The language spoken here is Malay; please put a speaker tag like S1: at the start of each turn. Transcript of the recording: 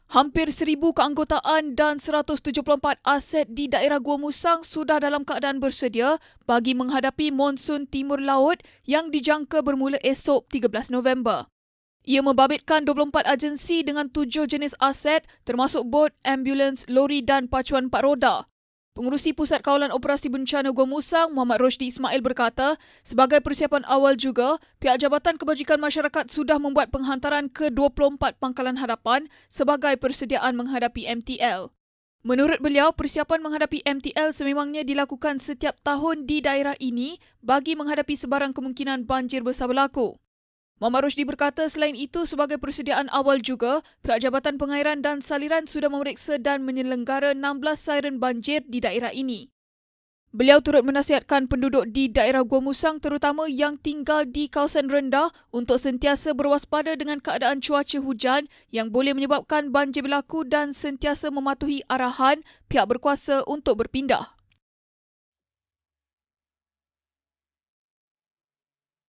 S1: Hampir 1,000 keanggotaan dan 174 aset di daerah Gua Musang sudah dalam keadaan bersedia bagi menghadapi monsun timur laut yang dijangka bermula esok 13 November. Ia membabitkan 24 agensi dengan 7 jenis aset termasuk bot, ambulans, lori dan pacuan 4 roda. Pengerusi Pusat Kawalan Operasi Bencana Gua Musang, Muhammad Roshdi Ismail berkata, sebagai persiapan awal juga, pihak Jabatan Kebajikan Masyarakat sudah membuat penghantaran ke 24 pangkalan hadapan sebagai persediaan menghadapi MTL. Menurut beliau, persiapan menghadapi MTL sememangnya dilakukan setiap tahun di daerah ini bagi menghadapi sebarang kemungkinan banjir besar berlaku. Muhammad Roshdi berkata selain itu sebagai persediaan awal juga, pihak Jabatan Pengairan dan Saliran sudah memeriksa dan menyelenggara 16 siren banjir di daerah ini. Beliau turut menasihatkan penduduk di daerah Gua Musang terutama yang tinggal di kawasan rendah untuk sentiasa berwaspada dengan keadaan cuaca hujan yang boleh menyebabkan banjir berlaku dan sentiasa mematuhi arahan pihak berkuasa untuk berpindah.